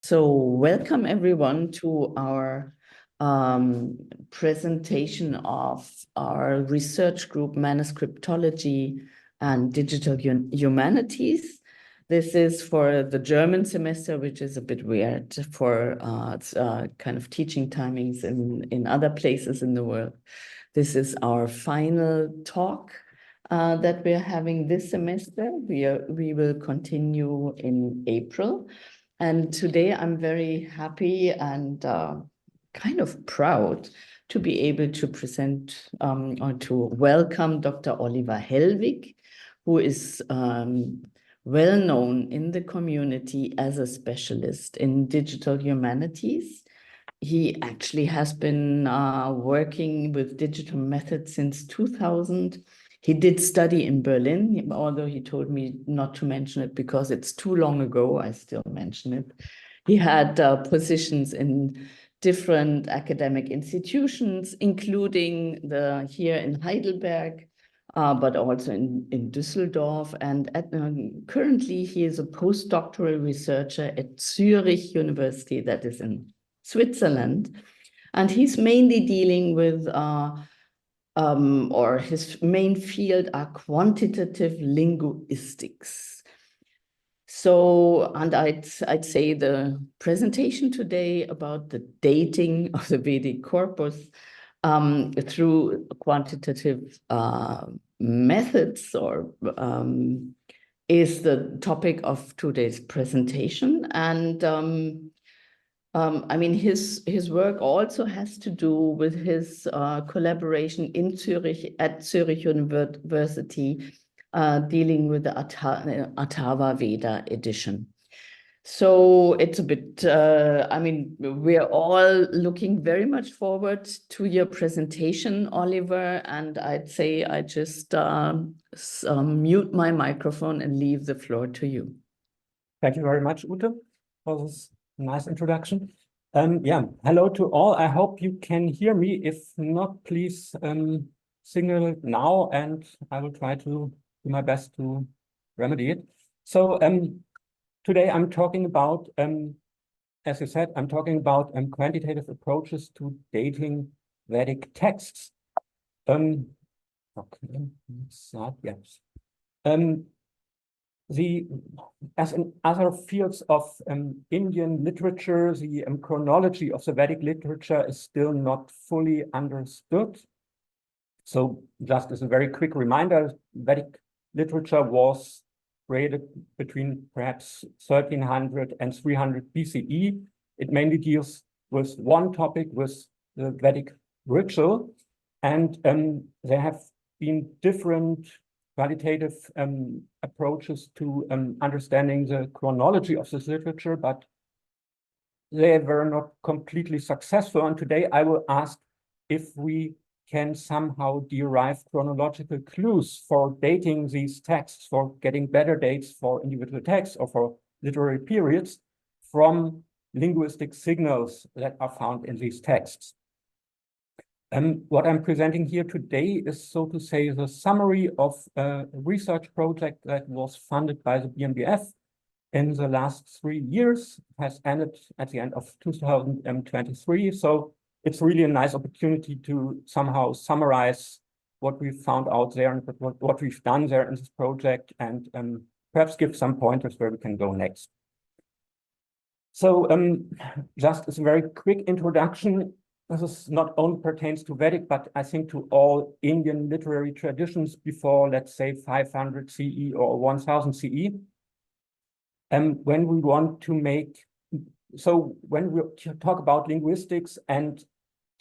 So welcome everyone to our presentation of our research group, Manuscriptology and Digital Humanities. This is for the German semester, which is a bit weird for kind of teaching timings in other places in the world. This is our final talk that we're having this semester. We will continue in April. And today I'm very happy and kind of proud to be able to present or to welcome Dr. Oliver Hellwig, who is well known in the community as a specialist in digital humanities. He actually has been working with digital methods since 2000. He did study in Berlin, although he told me not to mention it because it's too long ago. I still mention it. He had positions in different academic institutions, including here in Heidelberg, but also in Düsseldorf. And currently, he is a postdoctoral researcher at Zurich University, that is in Switzerland. And he's mainly dealing with or his main field are quantitative linguistics. So, and I'd say the presentation today about the dating of the Vedic corpus through quantitative methods or is the topic of today's presentation. And I mean, his work also has to do with his collaboration in Zurich at Zurich University, dealing with the Atharva Veda edition. So it's a bit, I mean, we're all looking very much forward to your presentation, Oliver, and I'd say I just mute my microphone and leave the floor to you. Thank you very much, Ute, for this nice introduction. Yeah, hello to all. I hope you can hear me. If not, please signal now, and I will try to do my best to remedy it. So today I'm talking about, as you said, I'm talking about quantitative approaches to dating Vedic texts. Okay, yes. As in other fields of Indian literature, the chronology of the Vedic literature is still not fully understood. So just as a very quick reminder, Vedic literature was created between perhaps 1300 and 300 BCE. It mainly deals with one topic, with the Vedic ritual. And there have been different qualitative approaches to understanding the chronology of this literature, but they were not completely successful. And today I will ask if we can somehow derive chronological clues for dating these texts, for getting better dates for individual texts or for literary periods from linguistic signals that are found in these texts. What I'm presenting here today is, so to say, the summary of a research project that was funded by the BMBF in the last 3 years, has ended at the end of 2023. So it's really a nice opportunity to somehow summarize what we've found out there and what we've done there in this project, and perhaps give some pointers where we can go next. So just as a very quick introduction, this not only pertains to Vedic, but I think to all Indian literary traditions before, let's say, 500 CE or 1000 CE. When we want to make, so when we talk about linguistics and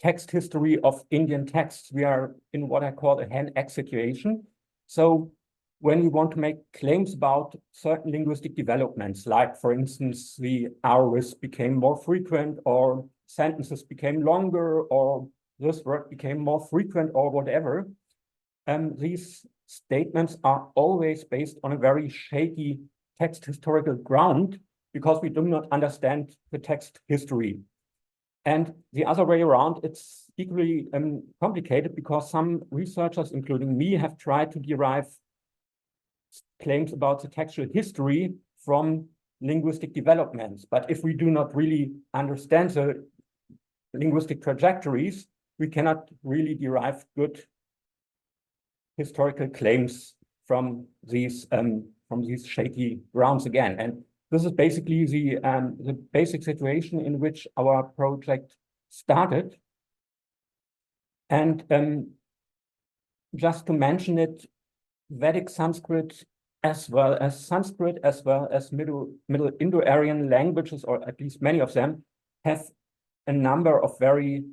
text history of Indian texts, we are in what I call a hen-egg situation. So when we want to make claims about certain linguistic developments, like, for instance, the aorist became more frequent, or sentences became longer, or this word became more frequent, or whatever, these statements are always based on a very shaky text historical ground, because we do not understand the text history. And the other way around, it's equally complicated, because some researchers, including me, have tried to derive claims about the textual history from linguistic developments. But if we do not really understand the linguistic trajectories, we cannot really derive good historical claims from these shaky grounds again. And this is basically the basic situation in which our project started. And just to mention it, Vedic Sanskrit as well as Middle Indo-Aryan languages, or at least many of them, have a number of very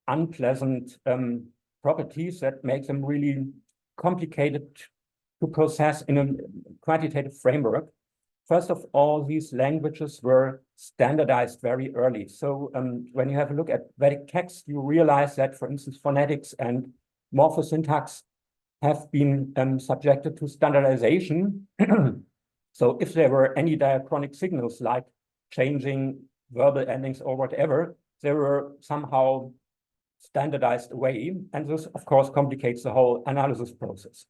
unpleasant properties that make them really complicated to process in a quantitative framework. First of all, these languages were standardized very early. So when you have a look at Vedic texts, you realize that, for instance, phonetics and morphosyntax have been subjected to standardization. So if there were any diachronic signals like changing verbal endings or whatever, they were somehow standardized away. And this, of course, complicates the whole analysis process.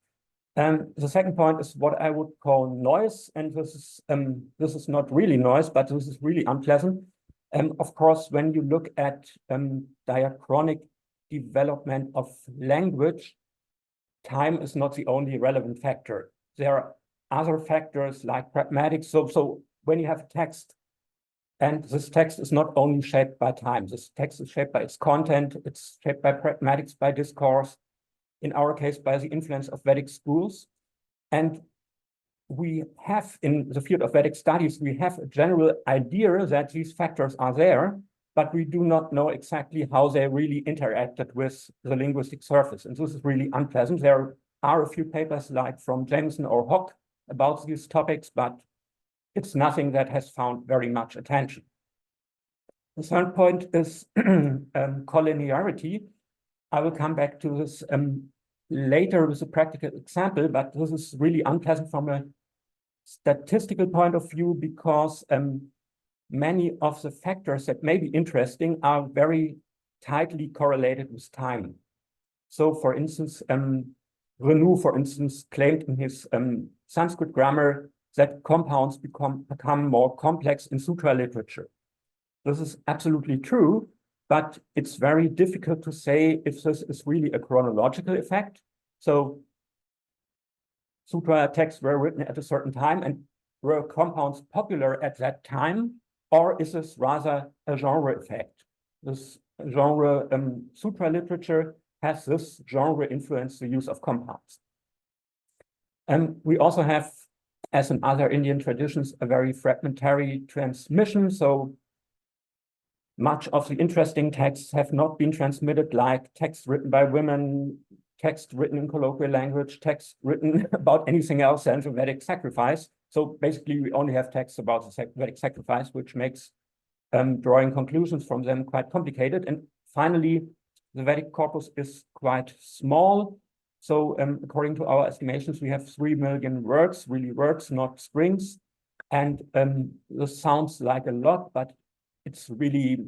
The second point is what I would call noise. And this is not really noise, but this is really unpleasant. Of course, when you look at diachronic development of language, time is not the only relevant factor. There are other factors like pragmatics. So when you have a text, and this text is not only shaped by time, this text is shaped by its content, it's shaped by pragmatics, by discourse, in our case, by the influence of Vedic schools. And we have, in the field of Vedic studies, we have a general idea that these factors are there, but we do not know exactly how they really interacted with the linguistic surface. And this is really unpleasant. There are a few papers like from Jameson or Hock about these topics, but it's nothing that has found very much attention. The third point is collinearity. I will come back to this later with a practical example, but this is really unpleasant from a statistical point of view because many of the factors that may be interesting are very tightly correlated with time. So, for instance, Renou, for instance, claimed in his Sanskrit grammar that compounds become more complex in sutra literature. This is absolutely true, but it's very difficult to say if this is really a chronological effect. So sutra texts were written at a certain time and were compounds popular at that time, or is this rather a genre effect? This genre sutra literature has this genre influence the use of compounds. We also have, as in other Indian traditions, a very fragmentary transmission. So much of the interesting texts have not been transmitted, like texts written by women, text written in colloquial language, text written about anything else than the Vedic sacrifice. So basically, we only have texts about the Vedic sacrifice, which makes drawing conclusions from them quite complicated. And finally, the Vedic corpus is quite small. So according to our estimations, we have 3 million words, really words, not strings. And this sounds like a lot, but it's really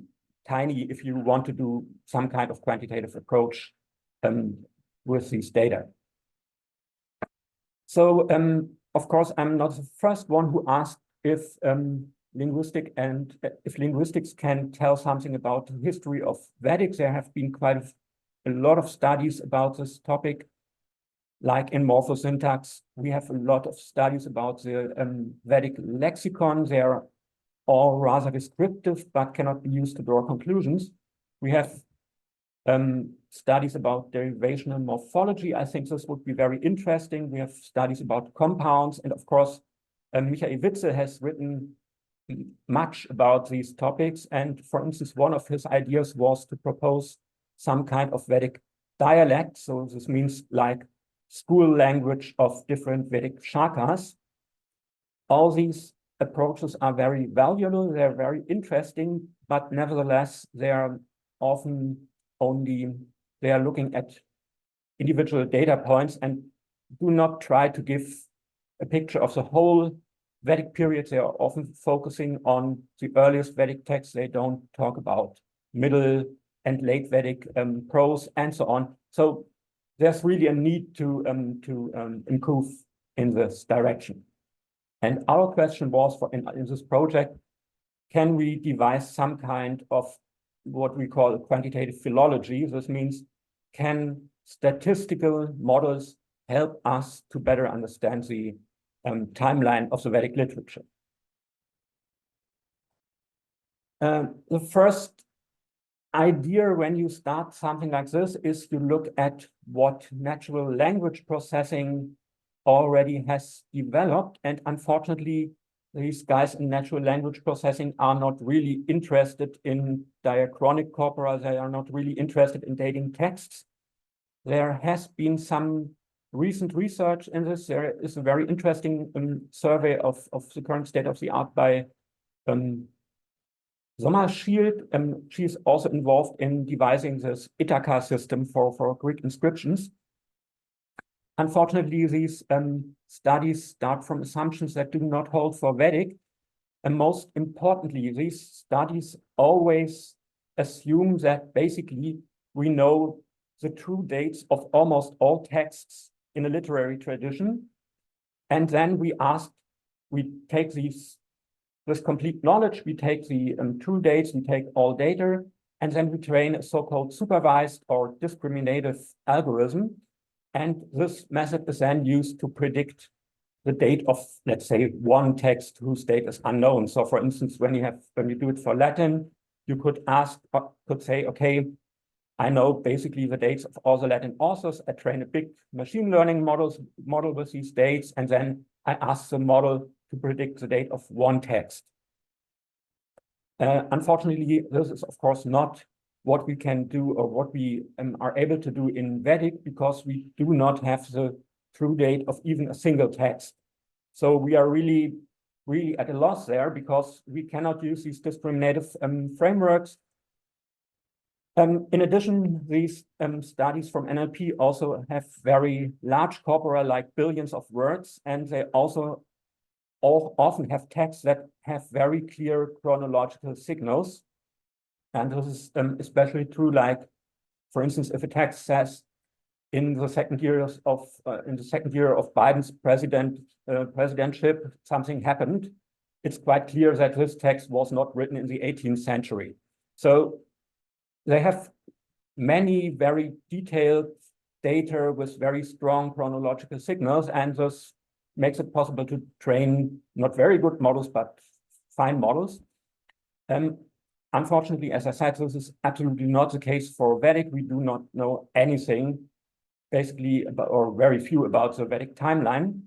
tiny if you want to do some kind of quantitative approach with these data. So, of course, I'm not the first one who asked if linguistics can tell something about the history of Vedic. There have been quite a lot of studies about this topic. Like in morphosyntax, we have a lot of studies about the Vedic lexicon. They are all rather descriptive, but cannot be used to draw conclusions. We have studies about derivational morphology. I think this would be very interesting. We have studies about compounds. And of course, Michael Witzel has written much about these topics. And for instance, one of his ideas was to propose some kind of Vedic dialect. So this means like school language of different Vedic shakas. All these approaches are very valuable, they're very interesting, but nevertheless, they are often they are looking at individual data points and do not try to give a picture of the whole Vedic period. They are often focusing on the earliest Vedic texts. They don't talk about middle and late Vedic prose and so on. So there's really a need to improve in this direction. And our question was in this project, can we devise some kind of what we call quantitative philology? This means, can statistical models help us to better understand the timeline of the Vedic literature? The first idea when you start something like this is you look at what natural language processing already has developed. And unfortunately, these guys in natural language processing are not really interested in diachronic corpora. They are not really interested in dating texts. There has been some recent research in this. There is a very interesting survey of the current state of the art by Sommerschild. She is also involved in devising this Ithaca system for Greek inscriptions. Unfortunately, these studies start from assumptions that do not hold for Vedic. And most importantly, these studies always assume that basically we know the true dates of almost all texts in a literary tradition. And then we take this complete knowledge, we take the true dates, we take all data, and then we train a so-called supervised or discriminative algorithm. And this method is then used to predict the date of, let's say, one text whose date is unknown. So for instance, when you do it for Latin, you could say, okay, I know basically the dates of all the Latin authors. I train a big machine learning model with these dates, and then I ask the model to predict the date of one text. Unfortunately, this is of course not what we can do or what we are able to do in Vedic, because we do not have the true date of even a single text. So we are really at a loss there, because we cannot use these discriminative frameworks. In addition, these studies from NLP also have very large corpora, like billions of words, and they also often have texts that have very clear chronological signals. And this is especially true, like, for instance, if a text says in the second year of Biden's presidentship, something happened, it's quite clear that this text was not written in the 18th century. So they have many very detailed data with very strong chronological signals, and this makes it possible to train not very good models, but fine models. Unfortunately, as I said, this is absolutely not the case for Vedic. We do not know anything, basically, about, or very few, about the Vedic timeline.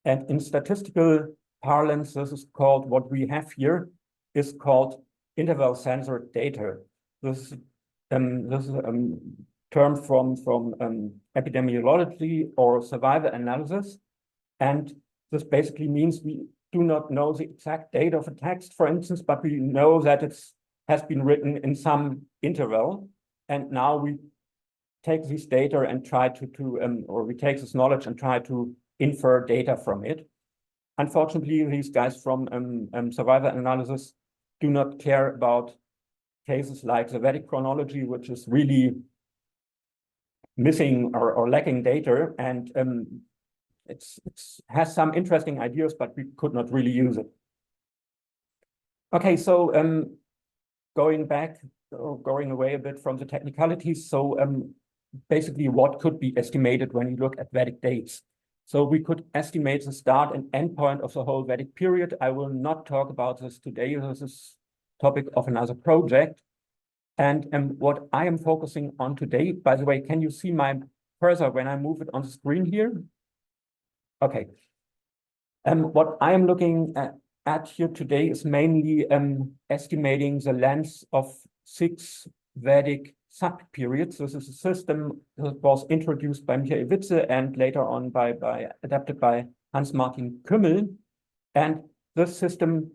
And in statistical parlance, this is called, what we have here is called interval censored data. This is a term from epidemiology or survival analysis. And this basically means we do not know the exact date of a text, for instance, but we know that it has been written in some interval. And now we take this data and try or we take this knowledge and try to infer data from it. Unfortunately, these guys from survival analysis do not care about cases like the Vedic chronology, which is really missing or lacking data. And it has some interesting ideas, but we could not really use it. Okay, so going away a bit from the technicalities. So basically, what could be estimated when you look at Vedic dates? So we could estimate the start and end point of the whole Vedic period. I will not talk about this today. This is topic of another project. And what I am focusing on today, by the way, can you see my cursor when I move it on the screen here? Okay. What I am looking at here today is mainly estimating the length of 6 Vedic sub-periods. This is a system that was introduced by Michael Witze and later on adapted by Hans-Martin Kümmel. And this system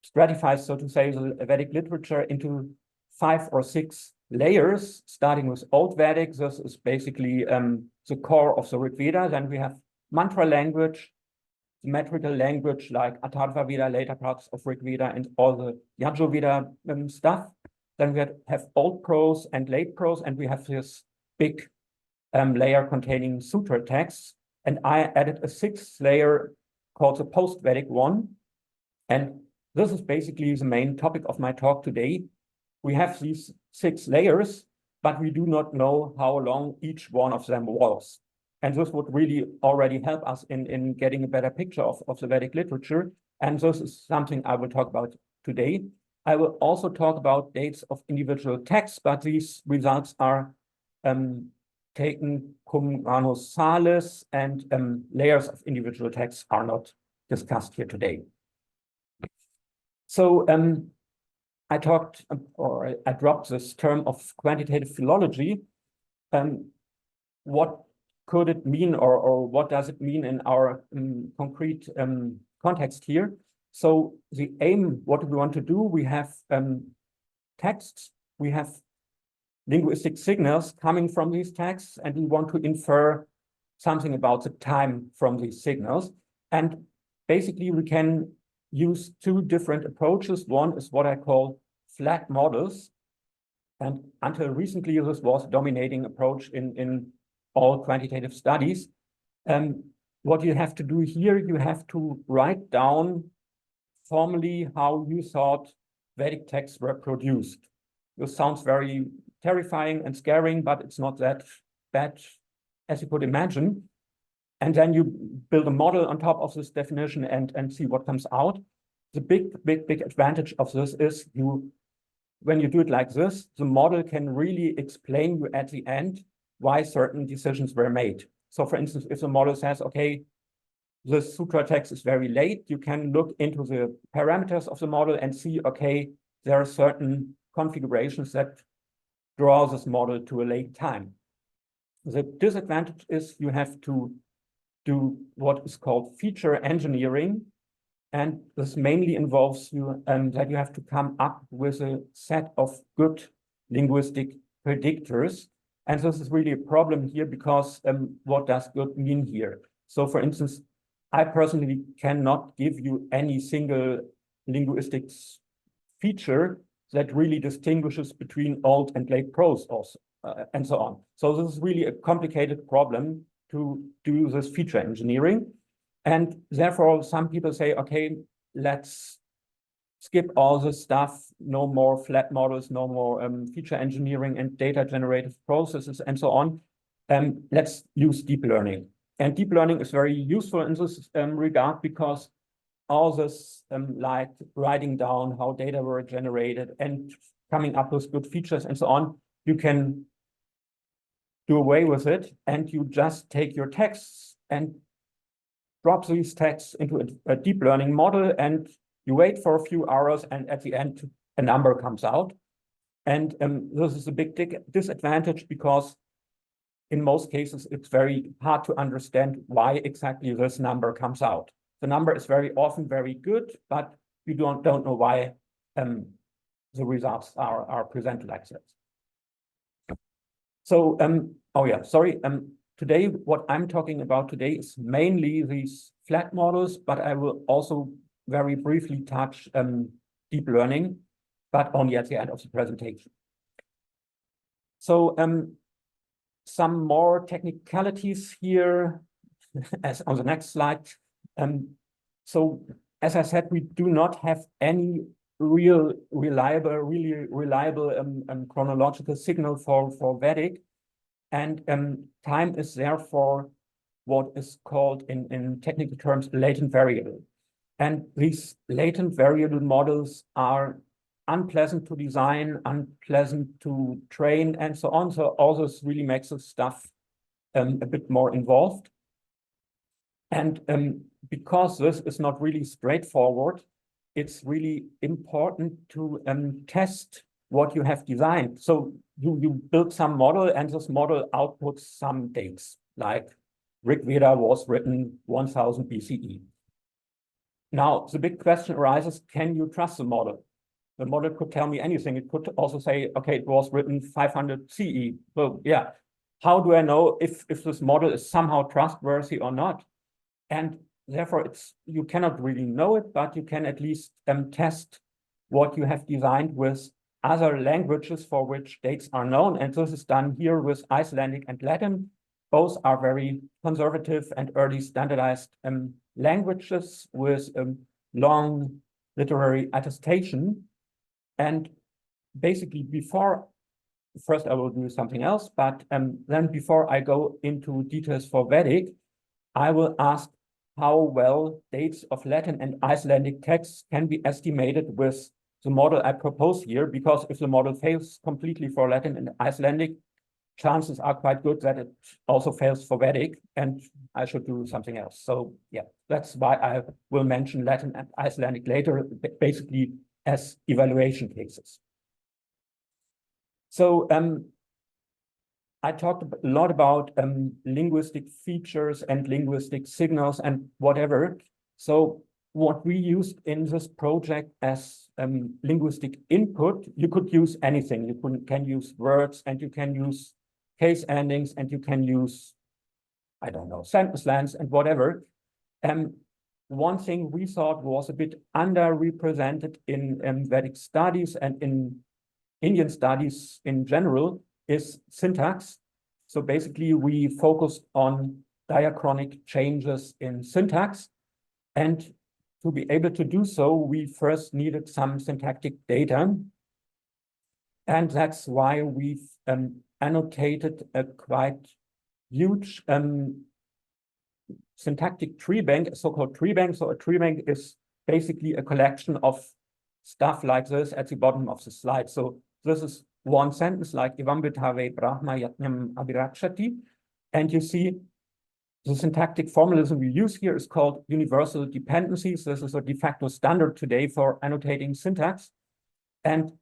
stratifies, so to say, the Vedic literature into 5 or 6 layers, starting with Old Vedic. This is basically the core of the Rig Veda. Then we have mantra language, metrical language like Atharva Veda, later parts of Rig Veda, and all the Yajur Veda stuff. Then we have Old Prose and Late Prose, and we have this big layer containing sutra texts. And I added a 6th layer called the post-Vedic one. And this is basically the main topic of my talk today. We have these 6 layers, but we do not know how long each one of them was. And this would really already help us in getting a better picture of the Vedic literature. And this is something I will talk about today. I will also talk about dates of individual texts, but these results are taken cum grano salis, and layers of individual texts are not discussed here today. So I talked, or I dropped this term of quantitative philology. What could it mean, or what does it mean in our concrete context here? So the aim, what we want to do, we have texts, we have linguistic signals coming from these texts, and we want to infer something about the time from these signals. And basically we can use 2 different approaches. One is what I call flat models. And until recently, this was a dominating approach in all quantitative studies. What you have to do here, you have to write down formally how you thought Vedic texts were produced. This sounds very terrifying and scaring, but it's not that bad as you could imagine. And then you build a model on top of this definition and see what comes out. The big advantage of this is when you do it like this, the model can really explain you at the end why certain decisions were made. So for instance, if the model says, okay, this sutra text is very late, you can look into the parameters of the model and see, okay, there are certain configurations that draw this model to a late time. The disadvantage is you have to do what is called feature engineering. And this mainly involves you that you have to come up with a set of good linguistic predictors. And this is really a problem here because what does good mean here? So for instance, I personally cannot give you any single linguistics feature that really distinguishes between old and late prose also, and so on. So this is really a complicated problem to do this feature engineering. And therefore, some people say, okay, let's skip all this stuff, no more flat models, no more feature engineering and data generative processes and so on. Let's use deep learning. And deep learning is very useful in this regard because all this like writing down how data were generated and coming up with good features and so on, you can do away with it and you just take your texts and drop these texts into a deep learning model and you wait for a few hours and at the end a number comes out. And this is a big disadvantage because in most cases it's very hard to understand why exactly this number comes out. The number is very often very good, but you don't know why the results are presented like this. So, oh yeah, sorry. Today, what I'm talking about today is mainly these flat models, but I will also very briefly touch deep learning, but only at the end of the presentation. So some more technicalities here, as on the next slide. So as I said, we do not have any really reliable chronological signal for Vedic. And time is therefore what is called in technical terms latent variable. And these latent variable models are unpleasant to design, unpleasant to train, and so on. So all this really makes the stuff a bit more involved. And because this is not really straightforward, it's really important to test what you have designed. So you build some model and this model outputs some dates, like Rig Veda was written 1000 BCE. Now, the big question arises, can you trust the model? The model could tell me anything. It could also say, okay, it was written 500 CE. So yeah, how do I know if this model is somehow trustworthy or not? And therefore, you cannot really know it, but you can at least test what you have designed with other languages for which dates are known. And this is done here with Icelandic and Latin. both are very conservative and early standardized languages with long literary attestation. And basically first I will do something else, but then before I go into details for Vedic, I will ask how well dates of Latin and Icelandic texts can be estimated with the model I propose here, because if the model fails completely for Latin and Icelandic, chances are quite good that it also fails for Vedic, and I should do something else. So yeah, that's why I will mention Latin and Icelandic later, basically as evaluation cases. So I talked a lot about linguistic features and linguistic signals and whatever. So what we used in this project as linguistic input, you could use anything. You can use words, and you can use case endings, and you can use, I don't know, sentence lengths and whatever. One thing we thought was a bit underrepresented in Vedic studies and in Indian studies in general is syntax. So basically we focused on diachronic changes in syntax, and to be able to do so, we first needed some syntactic data. And that's why we've annotated a quite huge syntactic tree bank, a so-called tree bank. So a tree bank is basically a collection of stuff like this at the bottom of the slide. So this is one sentence like Evam Vitave Brahma Yatnyam Abhirakshati. And you see the syntactic formalism we use here is called universal dependencies. This is a de facto standard today for annotating syntax. And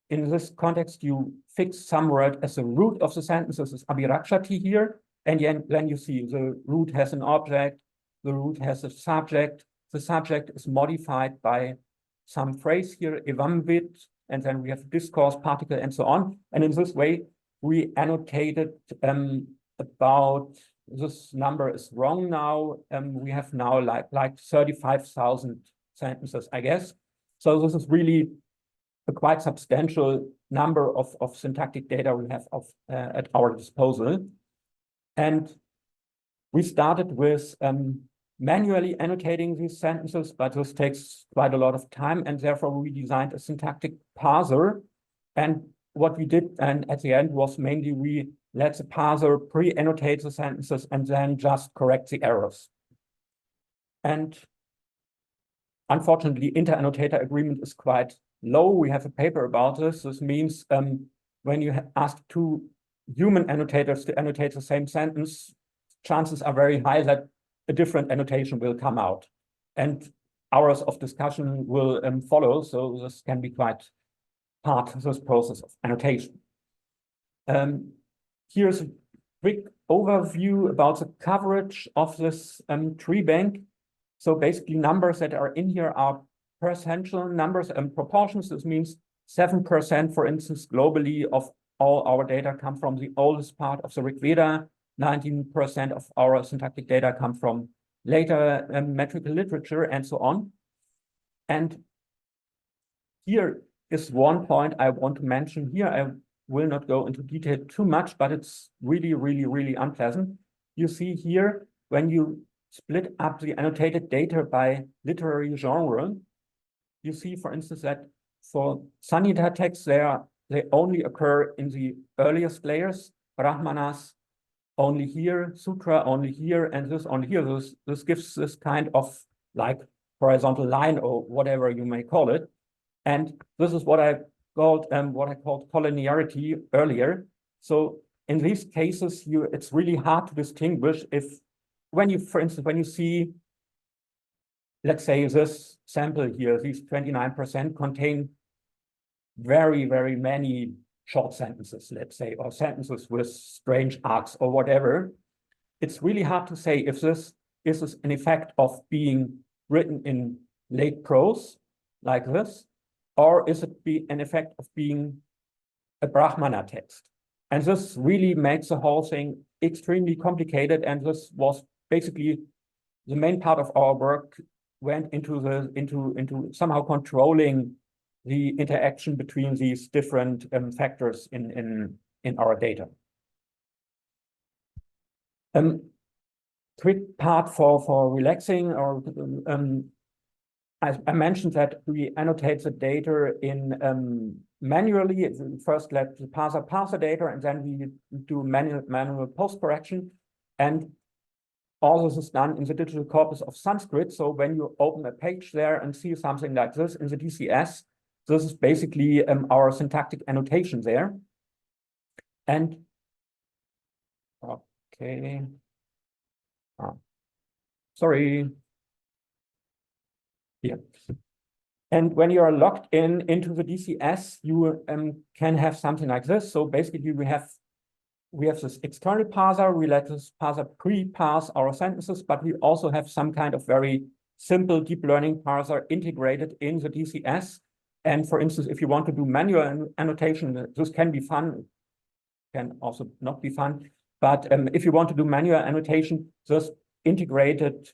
in this context, you fix some word as the root of the sentence. This is Abhirakshati here. And then you see the root has an object, the root has a subject. The subject is modified by some phrase here, evamvit, and then we have discourse, particle, and so on. And in this way, we annotated about, this number is wrong now. We have now like 35,000 sentences, I guess. So this is really a quite substantial number of syntactic data we have at our disposal. And we started with manually annotating these sentences, but this takes quite a lot of time, and therefore we designed a syntactic parser. And what we did, and at the end, was mainly we let the parser pre-annotate the sentences and then just correct the errors. And unfortunately, inter-annotator agreement is quite low. We have a paper about this. This means when you ask two human annotators to annotate the same sentence, chances are very high that a different annotation will come out. And hours of discussion will follow. So this can be quite hard, this process of annotation. Here's a quick overview about the coverage of this tree bank. So basically numbers that are in here are percentual numbers and proportions. This means 7%, for instance, globally of all our data come from the oldest part of the Rig Veda. 19% of our syntactic data come from later metrical literature, and so on. And here is one point I want to mention here. I will not go into detail too much, but it's really, really, really unpleasant. You see here, when you split up the annotated data by literary genre, you see, for instance, that for Sanhita texts, they only occur in the earliest layers, Brahmanas only here, Sutra only here, and this only here. This gives this kind of like horizontal line or whatever you may call it. And this is what I called collinearity earlier. So in these cases, it's really hard to distinguish if for instance, when you see, let's say this sample here, these 29% contain very, very many short sentences, let's say, or sentences with strange arcs or whatever. It's really hard to say if this is an effect of being written in late prose like this, or is it an effect of being a Brahmana text. And this really makes the whole thing extremely complicated. And this was basically the main part of our work went into somehow controlling the interaction between these different factors in our data. Quick part for relaxing, or I mentioned that we annotate the data in manually. First, let the parser parse the data, and then we do manual post correction. And all this is done in the digital corpus of Sanskrit. So when you open a page there and see something like this in the DCS, this is basically our syntactic annotation there. And okay, sorry. Here. And when you are logged into the DCS, you can have something like this. So basically, we have this external parser. We let this parser pre-parse our sentences, but we also have some kind of very simple deep learning parser integrated in the DCS. And for instance, if you want to do manual annotation, this can be fun, can also not be fun. But if you want to do manual annotation, this integrated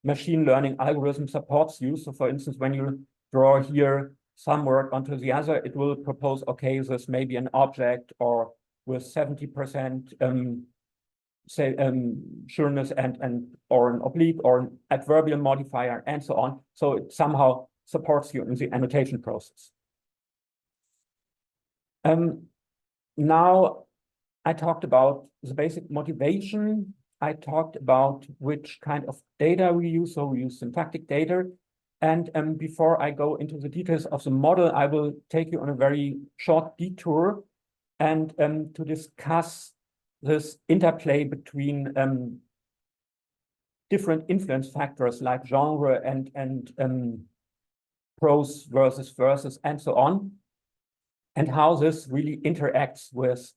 machine learning algorithm supports you. So for instance, when you draw here some word onto the other, it will propose, okay, this may be an object, or with 70% sureness and or an oblique or an adverbial modifier and so on. So it somehow supports you in the annotation process. Now I talked about the basic motivation. I talked about which kind of data we use. So we use syntactic data. And before I go into the details of the model, I will take you on a very short detour and to discuss this interplay between different influence factors like genre and prose versus verses and so on, and how this really interacts with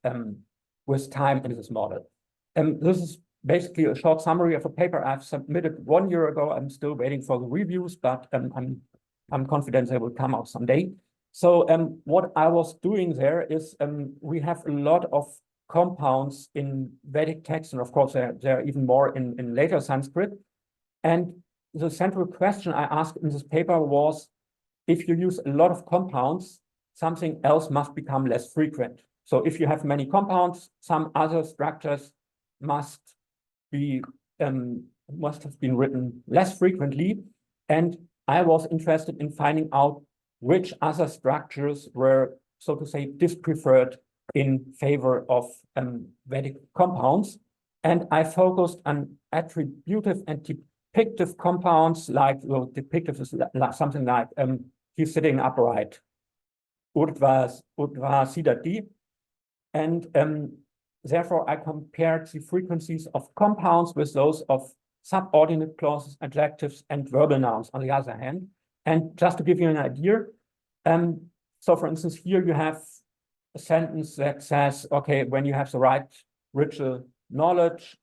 time in this model. This is basically a short summary of a paper I've submitted 1 year ago. I'm still waiting for the reviews, but I'm confident they will come out someday. So what I was doing there is we have a lot of compounds in Vedic texts, and of course there are even more in later Sanskrit. And the central question I asked in this paper was, if you use a lot of compounds, something else must become less frequent. So if you have many compounds, some other structures must have been written less frequently. And I was interested in finding out which other structures were, so to say, dispreferred in favor of Vedic compounds. And I focused on attributive and depictive compounds, like, well, depictive is something like he's sitting upright, Urdhva Siddhati. And therefore, I compared the frequencies of compounds with those of subordinate clauses, adjectives, and verbal nouns on the other hand. And just to give you an idea, so for instance, here you have a sentence that says, okay, when you have the right ritual knowledge,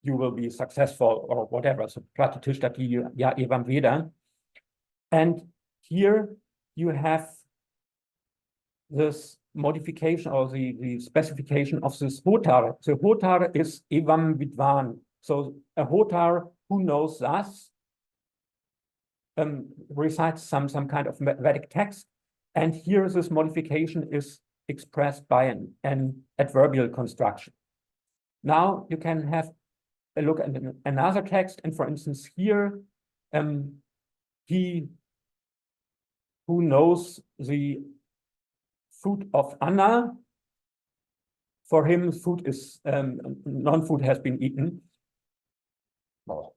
you will be successful or whatever. So Pratitishtati ya evam veda. And here you have this modification or the specification of this hotar. So hotar is evam vidvan. So a hotar who knows thus recites some kind of Vedic text. And here this modification is expressed by an adverbial construction. Now you can have a look at another text. And for instance, here, he who knows the food of Anna, for him, food is non-food has been eaten. Oh,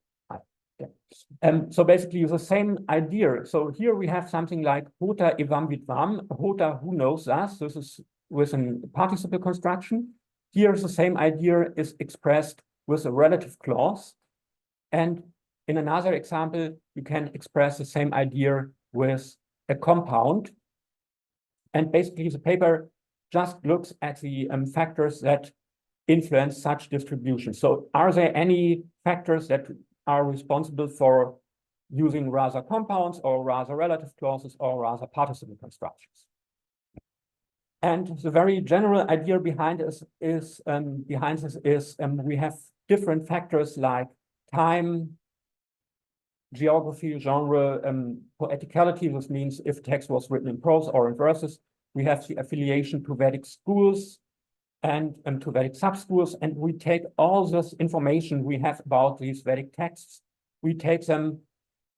so basically the same idea. So here we have something like hota evam vidvam, hota who knows us. This is with a participle construction. Here the same idea is expressed with a relative clause. And in another example, you can express the same idea with a compound. And basically the paper just looks at the factors that influence such distribution. So are there any factors that are responsible for using rather compounds or rather relative clauses or rather participle constructions? And the very general idea behind this is we have different factors like time, geography, genre, poeticality. This means if text was written in prose or in verses. We have the affiliation to Vedic schools, and to Vedic subschools, and we take all this information we have about these Vedic texts, we take them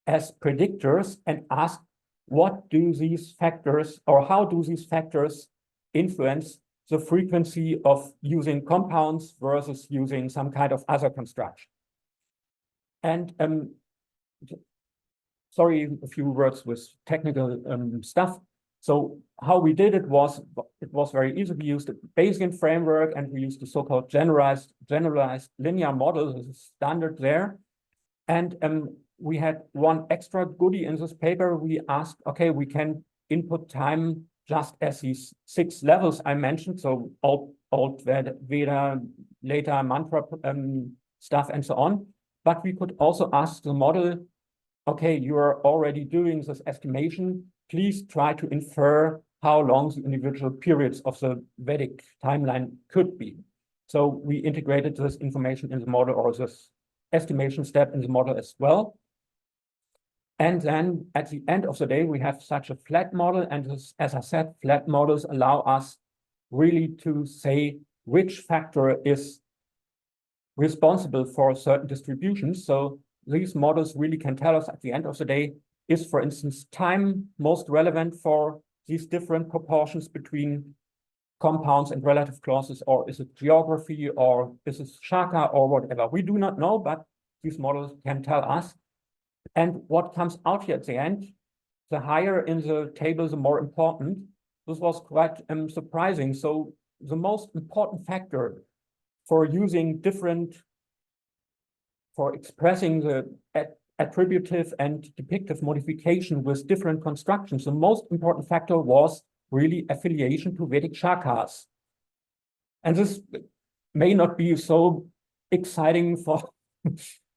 as predictors and ask, what do these factors, or how do these factors influence the frequency of using compounds versus using some kind of other construction? And sorry, a few words with technical stuff. So how we did it was very easy. We used a Bayesian framework, and we used the so-called generalized linear model. This is standard there. And we had one extra goodie in this paper. We asked, okay, we can input time just as these 6 levels I mentioned. So old Veda, later mantra stuff, and so on. But we could also ask the model, okay, you are already doing this estimation. Please try to infer how long the individual periods of the Vedic timeline could be. So we integrated this information in the model, or this estimation step in the model as well. And then at the end of the day, we have such a flat model. And this, as I said, flat models allow us really to say which factor is responsible for certain distributions. So these models really can tell us at the end of the day, is, for instance, time most relevant for these different proportions between compounds and relative clauses, or is it geography, or is it Shaka, or whatever? We do not know, but these models can tell us. And what comes out here at the end, the higher in the table, the more important. This was quite surprising. So the most important factor for using different, for expressing the attributive and depictive modification with different constructions, the most important factor was really affiliation to Vedic shakas. And this may not be so exciting for,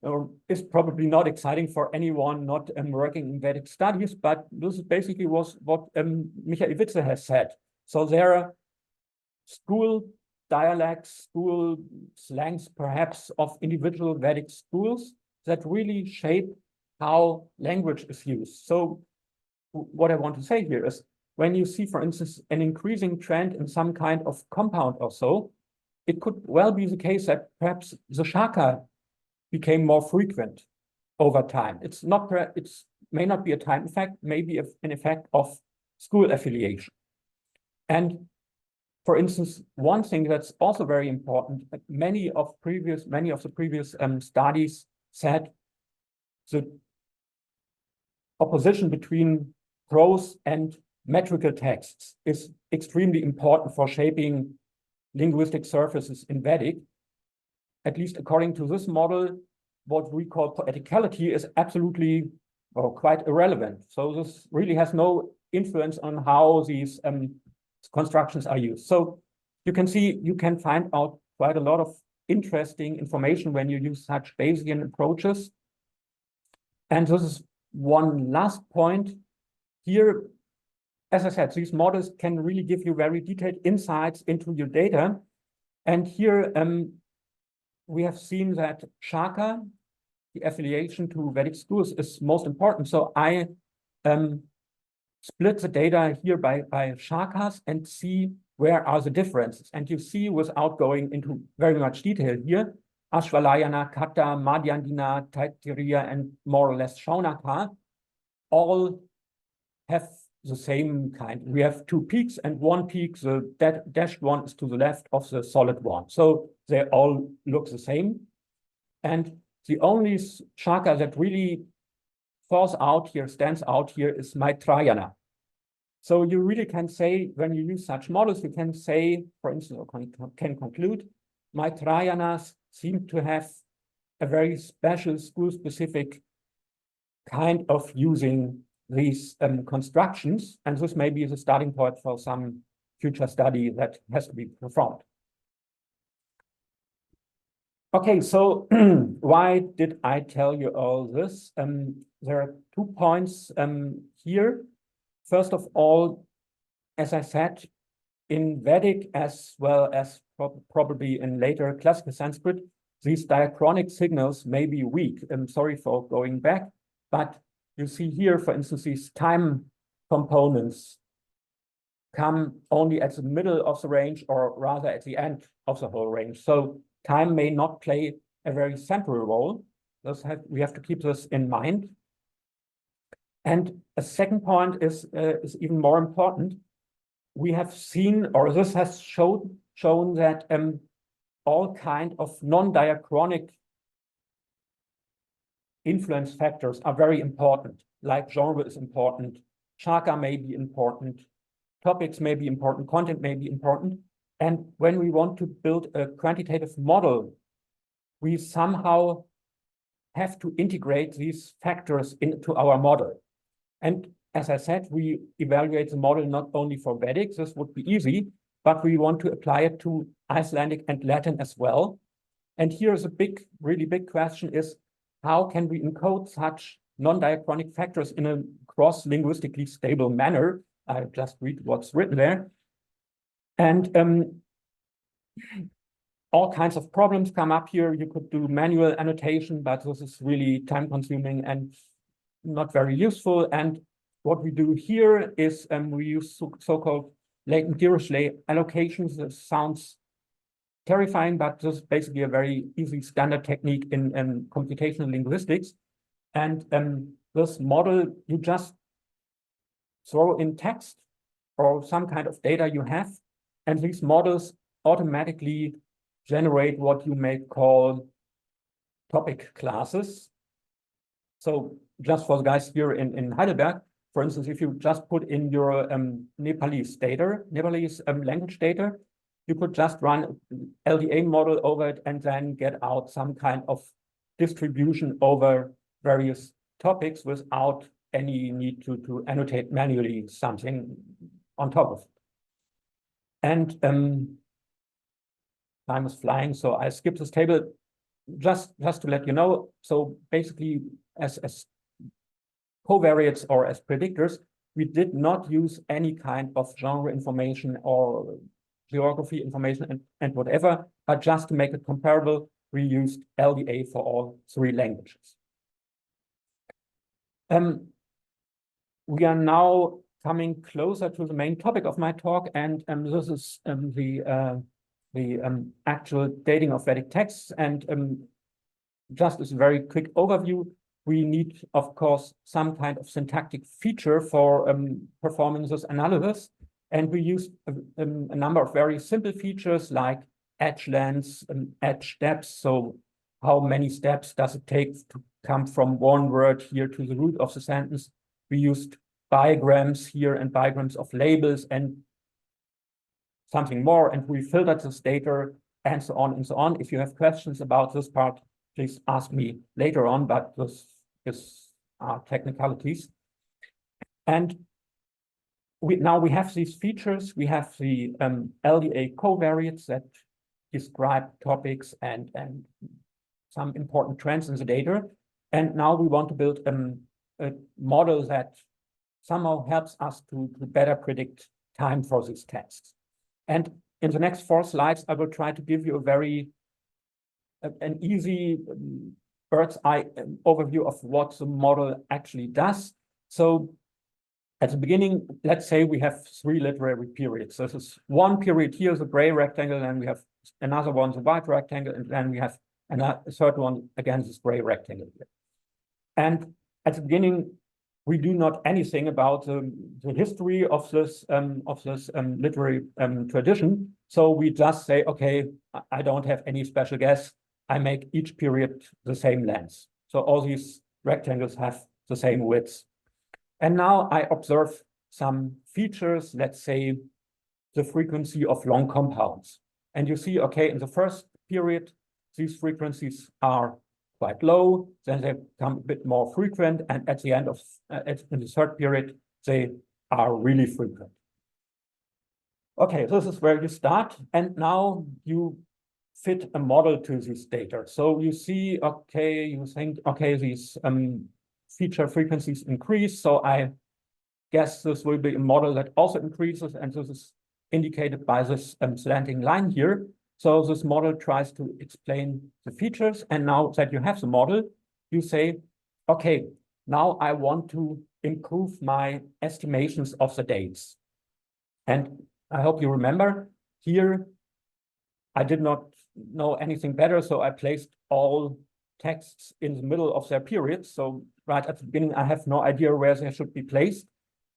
or is probably not exciting for anyone not working in Vedic studies, but this basically was what Michael Witze has said. So there are school dialects, school slangs, perhaps, of individual Vedic schools that really shape how language is used. So what I want to say here is, when you see, for instance, an increasing trend in some kind of compound or so, it could well be the case that perhaps the shaka became more frequent over time. It's not, it may not be a time effect, maybe an effect of school affiliation. And for instance, one thing that's also very important, many of the previous studies said the opposition between prose and metrical texts is extremely important for shaping linguistic surfaces in Vedic. At least according to this model, what we call poeticality is absolutely, or quite irrelevant. So this really has no influence on how these constructions are used. So you can see, you can find out quite a lot of interesting information when you use such Bayesian approaches. And this is one last point here. As I said, these models can really give you very detailed insights into your data. And here we have seen that Shaka, the affiliation to Vedic schools, is most important. So I split the data here by Shakas and see where are the differences. And you see, without going into very much detail here, Ashvalayana, Kata, Madhyandina, Taittiriya, and more or less Shaunaka all have the same kind. We have 2 peaks, and one peak, the dashed one, is to the left of the solid one. So they all look the same. And the only shaka that really falls out here, stands out here, is Maitrayana. So you really can say, when you use such models, you can say, for instance, or can conclude, Maitrayanas seem to have a very special school-specific kind of using these constructions, and this may be the starting point for some future study that has to be performed. Okay, so why did I tell you all this? There are 2 points here. First of all, as I said, in Vedic as well as probably in later classical Sanskrit, these diachronic signals may be weak. I'm sorry for going back, but you see here, for instance, these time components come only at the middle of the range or rather at the end of the whole range. So time may not play a very central role. We have to keep this in mind. And a second point is even more important. We have seen, or this has shown that all kind of non-diachronic influence factors are very important, like genre is important, shaka may be important, topics may be important, content may be important. And when we want to build a quantitative model, we somehow have to integrate these factors into our model. And as I said, we evaluate the model not only for Vedic, this would be easy, but we want to apply it to Icelandic and Latin as well. And here's a really big question is, how can we encode such non-diachronic factors in a cross-linguistically stable manner? I just read what's written there. And all kinds of problems come up here. You could do manual annotation, but this is really time-consuming and not very useful. And what we do here is we use so-called latent Dirichlet allocations. This sounds terrifying, but this is basically a very easy standard technique in computational linguistics. And this model, you just throw in text or some kind of data you have, and these models automatically generate what you may call topic classes. So just for the guys here in Heidelberg, for instance, if you just put in your Nepalese language data, you could just run an LDA model over it and then get out some kind of distribution over various topics without any need to annotate manually something on top of it. And time is flying, so I skip this table just to let you know. So basically, as covariates or as predictors, we did not use any kind of genre information or geography information and whatever, but just to make it comparable, we used LDA for all three languages. We are now coming closer to the main topic of my talk, and this is the actual dating of Vedic texts. And just as a very quick overview, we need, of course, some kind of syntactic feature for performing this analysis. And we used a number of very simple features like edge lengths and edge depths. So how many steps does it take to come from one word here to the root of the sentence? We used bigrams here and bigrams of labels and something more. And we filtered this data and so on and so on. If you have questions about this part, please ask me later on, but this are technicalities. And now we have these features. We have the LDA covariates that describe topics and some important trends in the data. And now we want to build a model that somehow helps us to better predict time for these texts. And in the next 4 slides, I will try to give you an easy bird's eye overview of what the model actually does. So at the beginning, let's say we have 3 literary periods. So this is one period here, the gray rectangle, and we have another one, the white rectangle, and then we have a third one, again, this gray rectangle here. And at the beginning, we do not anything about the history of this literary tradition. So we just say, okay, I don't have any special guess. I make each period the same length. So all these rectangles have the same width. And now I observe some features, let's say the frequency of long compounds. And you see, okay, in the first period, these frequencies are quite low, then they become a bit more frequent, and at the end of, in the third period, they are really frequent. Okay, this is where you start, and now you fit a model to this data. So you see, okay, you think, okay, these feature frequencies increase, so I guess this will be a model that also increases, and this is indicated by this slanting line here. So this model tries to explain the features, and now that you have the model, you say, okay, now I want to improve my estimations of the dates. And I hope you remember here, I did not know anything better, so I placed all texts in the middle of their periods. So right at the beginning, I have no idea where they should be placed.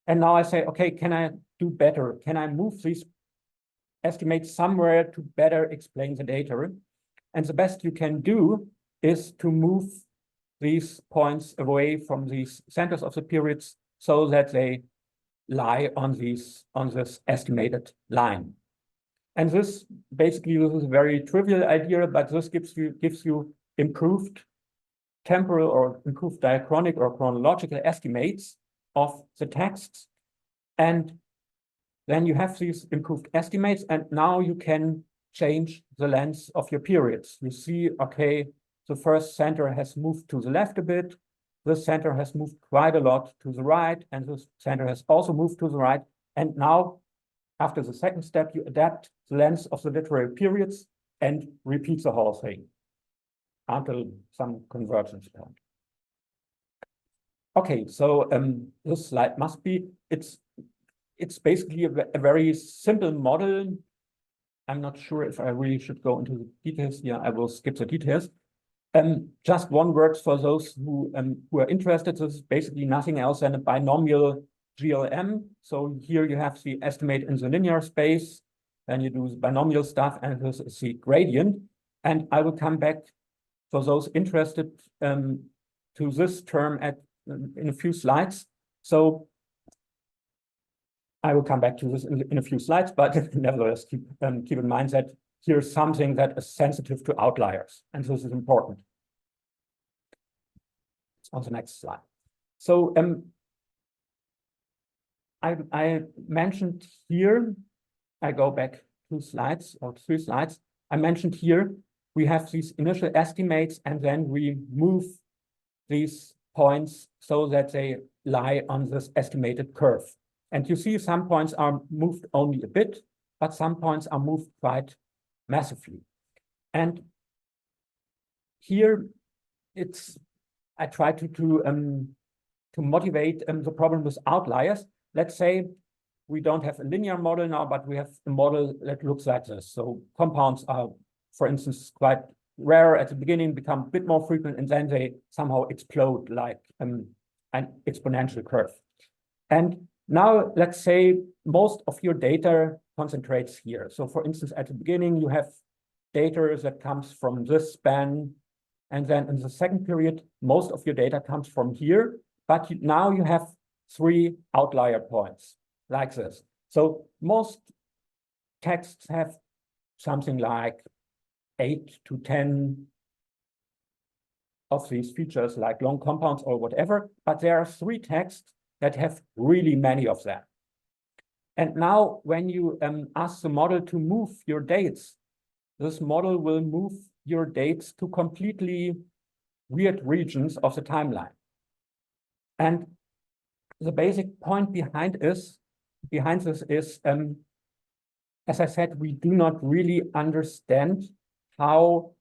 And now I say, okay, can I do better? Can I move these estimates somewhere to better explain the data? And the best you can do is to move these points away from these centers of the periods so that they lie on this estimated line. And this basically is a very trivial idea, but this gives you improved temporal or improved diachronic or chronological estimates of the texts. And then you have these improved estimates, and now you can change the length of your periods. You see, okay, the first center has moved to the left a bit, this center has moved quite a lot to the right, and this center has also moved to the right. And now, after the second step, you adapt the length of the literary periods and repeat the whole thing until some convergence point. Okay, so this slide must be, it's basically a very simple model. I'm not sure if I really should go into the details here. I will skip the details. Just one word for those who are interested. This is basically nothing else than a binomial GLM. So here you have the estimate in the linear space, and you do the binomial stuff, and this is the gradient. And I will come back for those interested to this term in a few slides. So I will come back to this in a few slides, but nevertheless, keep in mind that here's something that is sensitive to outliers, and this is important. On the next slide. So I mentioned here, I go back 2 slides or 3 slides. I mentioned here we have these initial estimates, and then we move these points so that they lie on this estimated curve. And you see some points are moved only a bit, but some points are moved quite massively. And here I try to motivate the problem with outliers. Let's say we don't have a linear model now, but we have a model that looks like this. So compounds are, for instance, quite rare at the beginning, become a bit more frequent, and then they somehow explode like an exponential curve. And now let's say most of your data concentrates here. So for instance, at the beginning, you have data that comes from this span. And then in the second period, most of your data comes from here. But now you have 3 outlier points like this. So most texts have something like 8 to 10 of these features, like long compounds or whatever. But there are 3 texts that have really many of them. And now when you ask the model to move your dates, this model will move your dates to completely weird regions of the timeline. And the basic point behind this is, as I said, we do not really understand how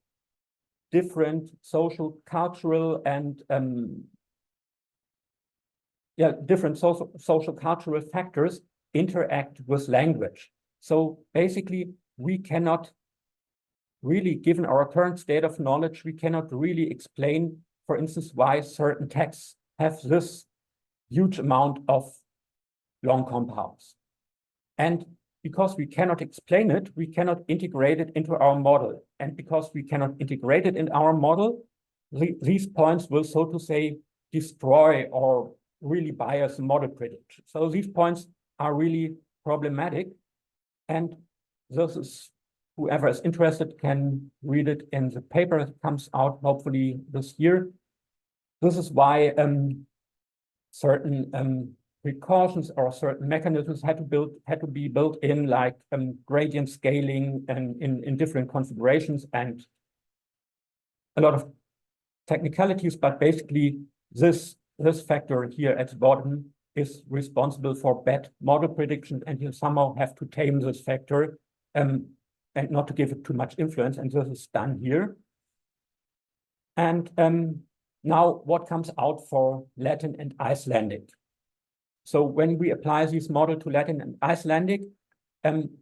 different social, cultural, and different social cultural factors interact with language. So basically, we cannot really, given our current state of knowledge, we cannot really explain, for instance, why certain texts have this huge amount of long compounds. And because we cannot explain it, we cannot integrate it into our model. And because we cannot integrate it in our model, these points will, so to say, destroy or really bias the model prediction. So these points are really problematic. And this is, whoever is interested can read it in the paper that comes out hopefully this year. This is why certain precautions or certain mechanisms had to be built in, like gradient scaling and in different configurations, and a lot of technicalities. But basically, this factor here at the bottom is responsible for bad model prediction, and you somehow have to tame this factor and not to give it too much influence. And this is done here. And now what comes out for Latin and Icelandic? So when we apply this model to Latin and Icelandic,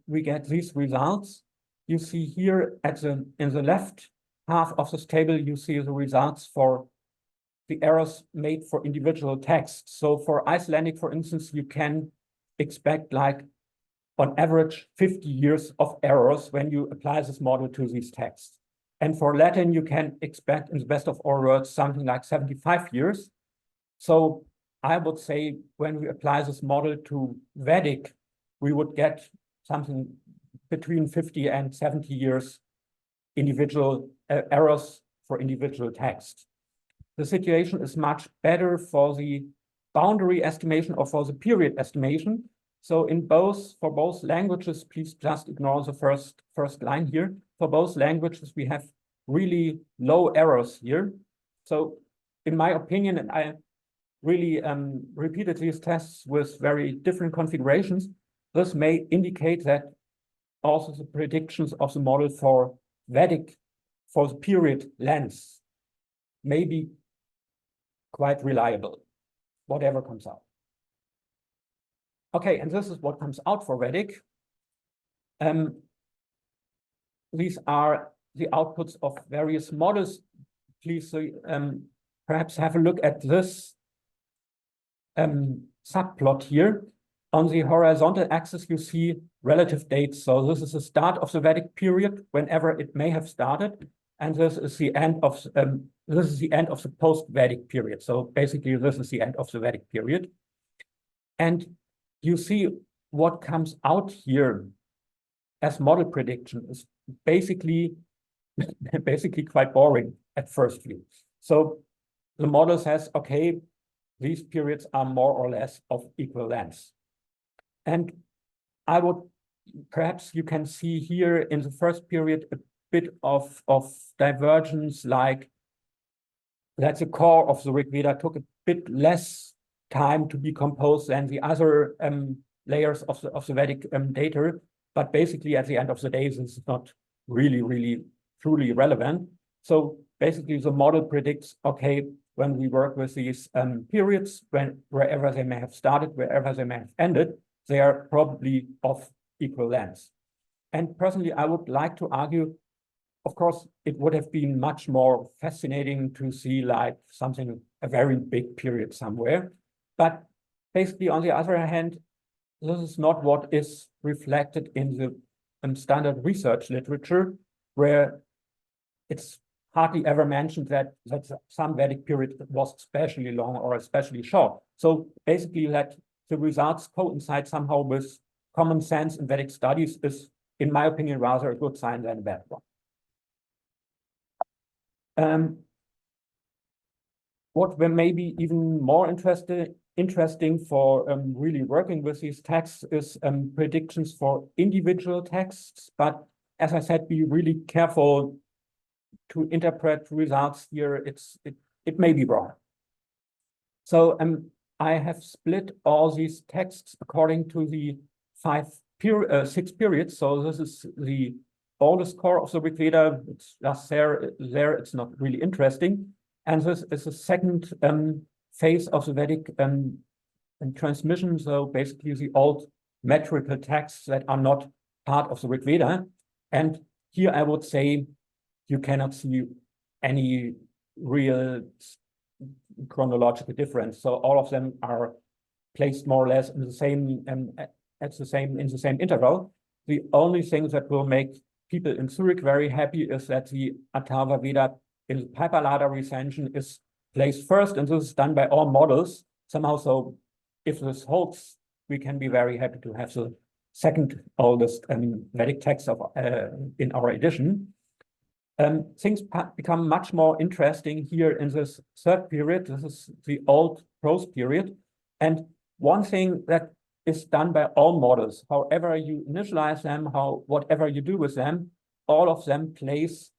we get these results. You see here in the left half of this table, you see the results for the errors made for individual texts. So for Icelandic, for instance, you can expect like on average 50 years of errors when you apply this model to these texts. And for Latin, you can expect in the best of all worlds something like 75 years. So I would say when we apply this model to Vedic, we would get something between 50 and 70 years individual errors for individual texts. The situation is much better for the boundary estimation or for the period estimation. So for both languages, please just ignore the first line here. For both languages, we have really low errors here. So in my opinion, and I really repeated these tests with very different configurations, this may indicate that also the predictions of the model for Vedic, for the period length, may be quite reliable, whatever comes out. Okay, and this is what comes out for Vedic. These are the outputs of various models. Please perhaps have a look at this subplot here. On the horizontal axis, you see relative dates. So this is the start of the Vedic period, whenever it may have started, and this is the end of the post-Vedic period. So basically, this is the end of the Vedic period, and you see what comes out here as model prediction is basically quite boring at first view. So the model says, okay, these periods are more or less of equal length. And I would, perhaps you can see here in the first period a bit of divergence, like that the core of the Rig Veda took a bit less time to be composed than the other layers of the Vedic data. But basically, at the end of the day, this is not really truly relevant. So basically, the model predicts, okay, when we work with these periods, wherever they may have started, wherever they may have ended, they are probably of equal length. And personally, I would like to argue, of course, it would have been much more fascinating to see like a very big period somewhere. But basically, on the other hand, this is not what is reflected in the standard research literature, where it's hardly ever mentioned that some Vedic period was especially long or especially short. So basically, that the results coincide somehow with common sense in Vedic studies is, in my opinion, rather a good sign than a bad one. What may be even more interesting for really working with these texts is predictions for individual texts. But as I said, be really careful to interpret results here. It may be wrong. So I have split all these texts according to the 6 periods. So this is the oldest core of the Rig Veda. It's just there. It's not really interesting. And this is the second phase of the Vedic transmission. So basically the old metrical texts that are not part of the Rig Veda. And here I would say you cannot see any real chronological difference. So all of them are placed more or less in the same in the same interval. The only thing that will make people in Zurich very happy is that the Atharva Veda in the Piper-Ladder recension is placed first, and this is done by all models somehow. So if this holds, we can be very happy to have the second oldest Vedic text in our edition. Things become much more interesting here in this third period. This is the old prose period. And one thing that is done by all models, however you initialize them, whatever you do with them, all of them place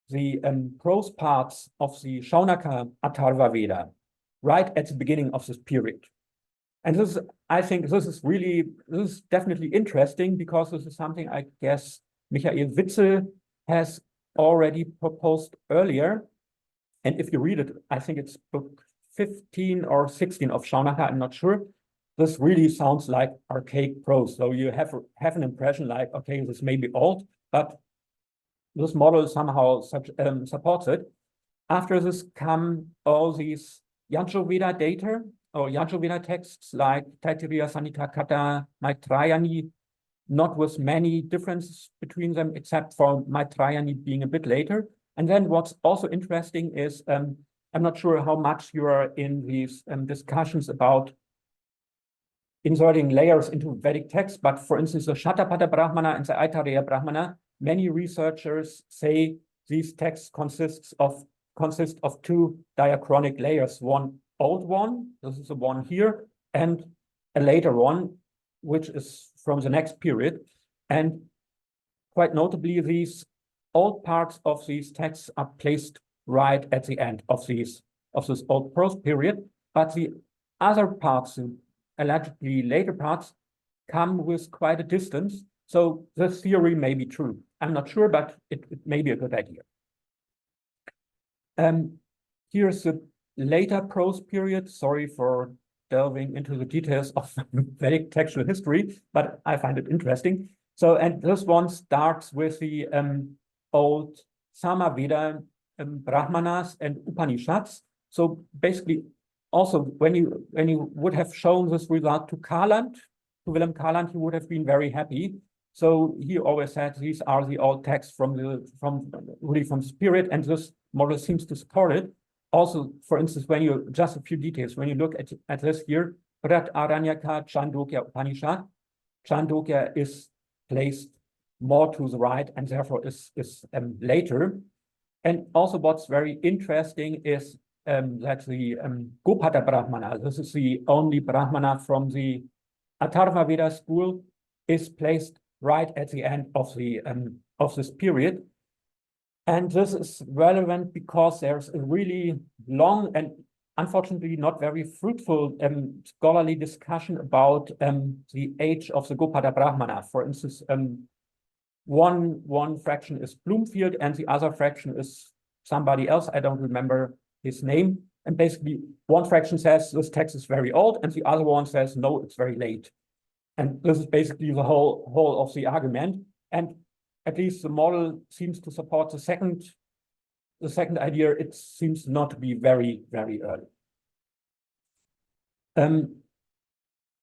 the prose parts of the Shaunaka Atharva Veda right at the beginning of this period. And this, I think this is definitely interesting, because this is something I guess Michael Witzel has already proposed earlier. And if you read it, I think it's book 15 or 16 of Shaunaka, I'm not sure. this really sounds like archaic prose. So you have an impression like, okay, this may be old, but this model somehow supports it. After this come all these Yancho-Veda data or Yancho-Veda texts like Taittiriya Samhita Katha, Maitrayani, not with many differences between them, except for Maitrayani being a bit later. And then what's also interesting is, I'm not sure how much you are in these discussions about inserting layers into Vedic texts, but for instance, the Shatapada Brahmana and the Aitareya Brahmana, many researchers say these texts consist of two diachronic layers, one old one, this is the one here, and a later one, which is from the next period. And quite notably, these old parts of these texts are placed right at the end of this old prose period, but the other parts, the allegedly later parts, come with quite a distance. So this theory may be true. I'm not sure, but it may be a good idea. Here's the later prose period. Sorry for delving into the details of Vedic textual history, but I find it interesting. So, and this one starts with the old Samaveda Brahmanas and Upanishads. So basically, also when you would have shown this result to Karland, to Willem Karland, he would have been very happy. So he always said these are the old texts from spirit, and this model seems to support it. Also, for instance, when you just a few details, when you look at this here, Brat Aranyaka Chandogya Upanishad, Chandogya is placed more to the right and therefore is later. And also what's very interesting is that the Gopada Brahmana, this is the only Brahmana from the Atharva Veda school, is placed right at the end of this period. And this is relevant because there's a really long and unfortunately not very fruitful scholarly discussion about the age of the Gopada Brahmana. For instance, one fraction is Bloomfield and the other fraction is somebody else. I don't remember his name. And basically one fraction says this text is very old and the other one says, no, it's very late. And this is basically the whole of the argument. And at least the model seems to support the second idea. It seems not to be very, very early.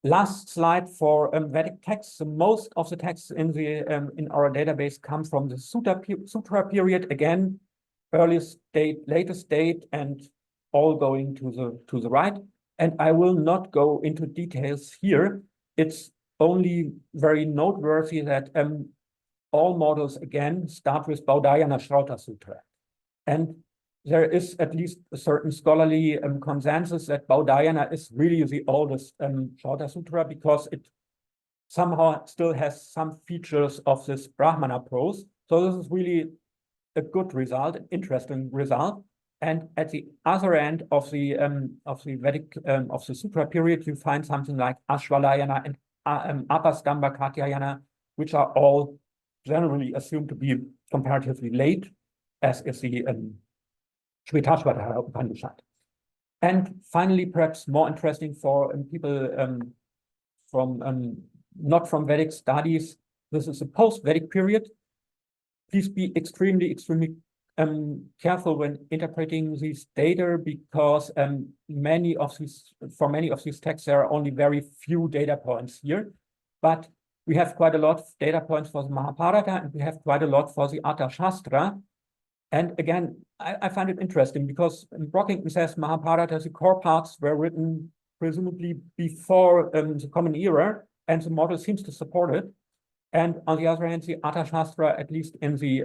Last slide for Vedic texts. Most of the texts in our database come from the Sutra period. Again, earliest date, latest date, and all going to the right. And I will not go into details here. It's only very noteworthy that all models again start with Baudayana Shrauta Sutra. And there is at least a certain scholarly consensus that Baudayana is really the oldest Shrauta Sutra because it somehow still has some features of this Brahmana prose. So this is really a good result, an interesting result. And at the other end of the Vedic of the Sutra period, you find something like Ashvalayana and Apastamba Katyayana, which are all generally assumed to be comparatively late, as is the Shvetashvatara Upanishad. And finally, perhaps more interesting for people not from Vedic studies, this is a post-Vedic period. Please be extremely careful when interpreting these data because for many of these texts, there are only very few data points here. But we have quite a lot of data points for the Mahabharata and we have quite a lot for the Artha Shastra. And again, I find it interesting because Brockington says Mahabharata, the core parts were written presumably before the Common Era, and the model seems to support it. And on the other hand, the Artha Shastra, at least in the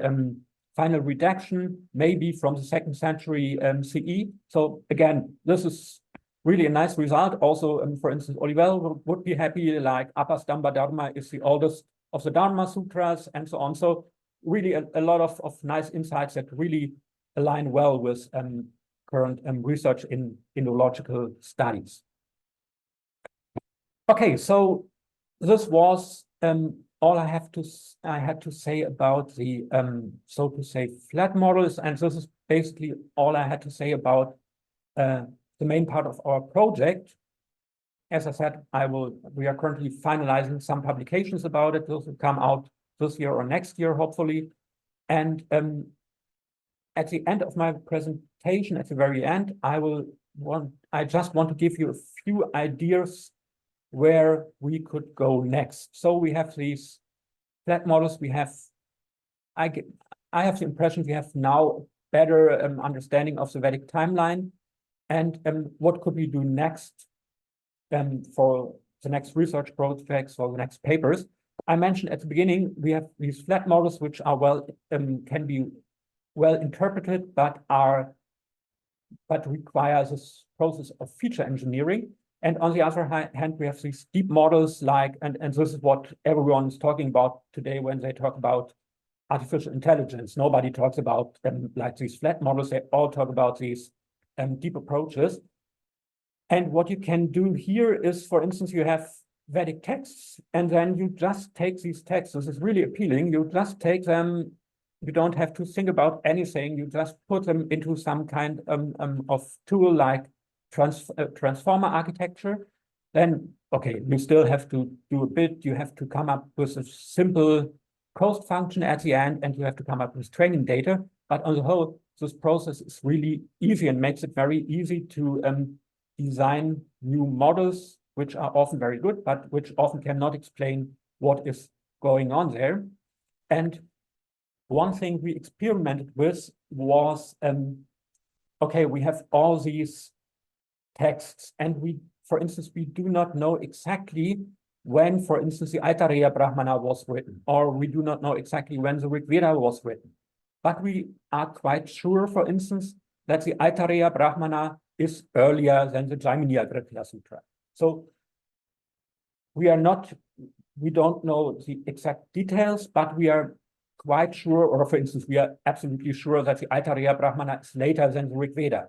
final redaction, maybe from the 2nd century CE. So again, this is really a nice result. Also, for instance, Olivel would be happy, like Apastamba Dharma is the oldest of the Dharma Sutras and so on. So really a lot of nice insights that really align well with current research in Indological studies. Okay, so this was all I had to say about the so to say flat models, and this is basically all I had to say about the main part of our project. as I said, we are currently finalizing some publications about it. Those will come out this year or next year, hopefully. And at the end of my presentation, at the very end, I just want to give you a few ideas where we could go next. So we have these flat models. I have the impression we have now better understanding of the Vedic timeline. And what could we do next for the next research projects, for the next papers? I mentioned at the beginning, we have these flat models which are can be well interpreted, but require this process of feature engineering. And on the other hand, we have these deep models and this is what everyone is talking about today when they talk about artificial intelligence. Nobody talks about like these flat models. They all talk about these deep approaches. And what you can do here is, for instance, you have Vedic texts, and then you just take these texts. This is really appealing. You just take them. You don't have to think about anything. You just put them into some kind of tool like transformer architecture. Then, okay, you still have to do a bit. You have to come up with a simple cost function at the end, and you have to come up with training data. But on the whole, this process is really easy and makes it very easy to design new models, which are often very good, but which often cannot explain what is going on there. And one thing we experimented with was, okay, we have all these texts, and for instance, we do not know exactly when, for instance, the Aitareya Brahmana was written, or we do not know exactly when the Rig Veda was written. But we are quite sure, for instance, that the Aitareya Brahmana is earlier than the Jaiminiya Grithya Sutra. So we don't know the exact details, but we are quite sure, or for instance, we are absolutely sure that the Aitareya Brahmana is later than the Rig Veda.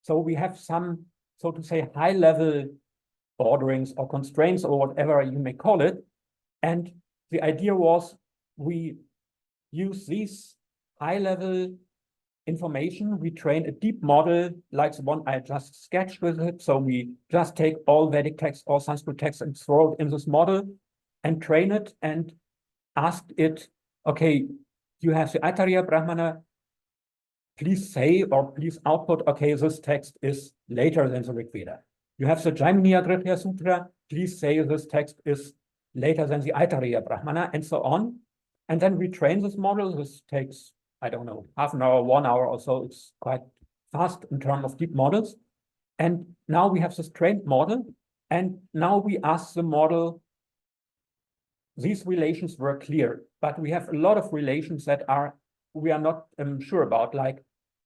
So we have some, so to say, high-level borderings or constraints or whatever you may call it. And the idea was we use these high-level information, we train a deep model like the one I just sketched with it. So we just take all Vedic text, all Sanskrit text, and throw it in this model and train it and ask it, okay, you have the Aitareya Brahmana, please say or please output, okay, this text is later than the Rig Veda. You have the Jaiminiya Grithya Sutra, please say this text is later than the Aitareya Brahmana, and so on. And then we train this model. This takes, I don't know, half an hour, 1 hour or so. It's quite fast in terms of deep models. And now we have this trained model. And now we ask the model, these relations were clear, but we have a lot of relations that we are not sure about, like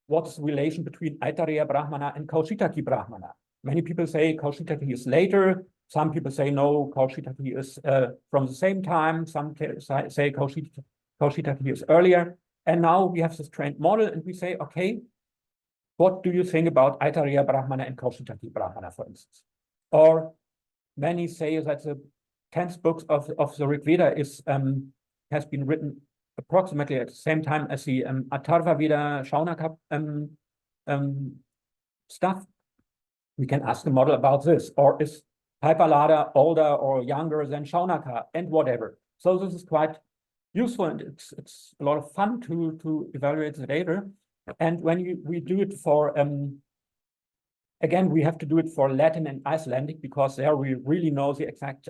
what's the relation between Aitareya Brahmana and Kaushitaki Brahmana. Many people say Kaushitaki is later. Some people say no, Kaushitaki is from the same time. Some say Kaushitaki is earlier. And now we have this trained model and we say, okay, what do you think about Aitareya Brahmana and Kaushitaki Brahmana, for instance? Or many say that the 10th book of the Rig Veda has been written approximately at the same time as the Atharva Veda Shaunaka stuff. We can ask the model about this. Or is Paipalada older or younger than Shaunaka, and whatever. So this is quite useful, and it's a lot of fun to evaluate the data. And when we do it for, again, we have to do it for Latin and Icelandic, because there we really know the exact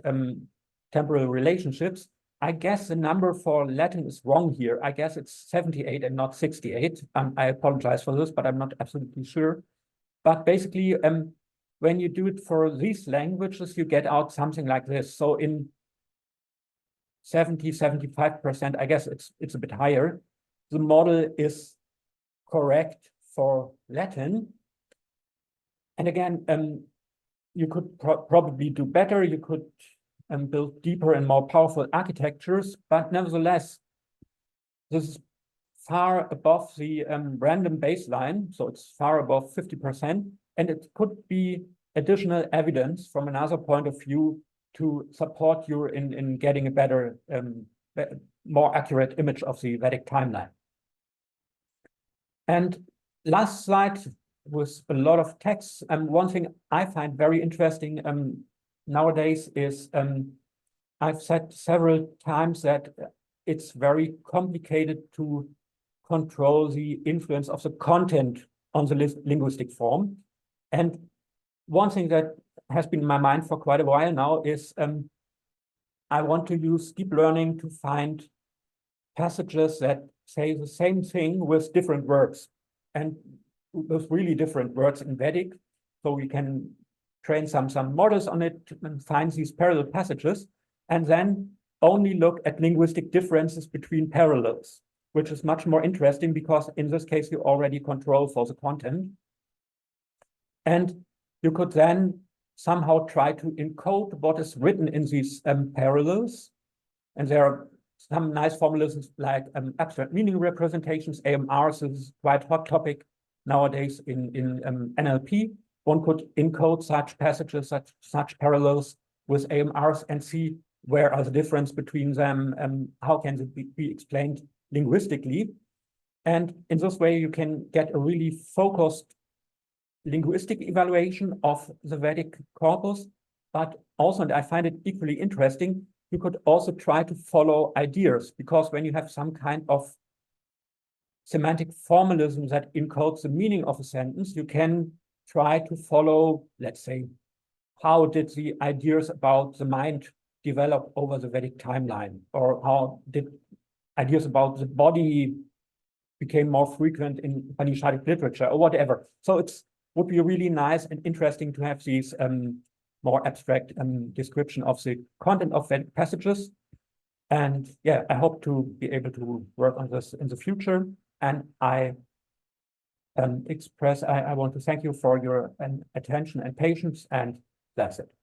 temporal relationships. I guess the number for Latin is wrong here. I guess it's 78 and not 68. I apologize for this, but I'm not absolutely sure. But basically, when you do it for these languages, you get out something like this. So in 75%, I guess it's a bit higher, the model is correct for Latin. And again, you could probably do better. You could build deeper and more powerful architectures, but nevertheless, this is far above the random baseline, so it's far above 50%, and it could be additional evidence from another point of view to support you in getting a better, more accurate image of the Vedic timeline. And last slide with a lot of text. One thing I find very interesting nowadays is, I've said several times that it's very complicated to control the influence of the content on the linguistic form. And one thing that has been in my mind for quite a while now is I want to use deep learning to find passages that say the same thing with different words, and with really different words in Vedic. So we can train some models on it and find these parallel passages, and then only look at linguistic differences between parallels, which is much more interesting because in this case, you already control for the content. And you could then somehow try to encode what is written in these parallels. And there are some nice formulas like abstract meaning representations, AMRs. This is quite a hot topic nowadays in NLP. One could encode such passages, such parallels with AMRs and see where are the difference between them and how can it be explained linguistically. And in this way, you can get a really focused linguistic evaluation of the Vedic corpus, but also, and I find it equally interesting, you could also try to follow ideas, because when you have some kind of semantic formalism that encodes the meaning of a sentence, you can try to follow, let's say, how did the ideas about the mind develop over the Vedic timeline, or how did ideas about the body became more frequent in Upanishadic literature, or whatever. So it would be really nice and interesting to have these more abstract description of the content of Vedic passages. And yeah, I hope to be able to work on this in the future. And I I want to thank you for your attention and patience, and that's it.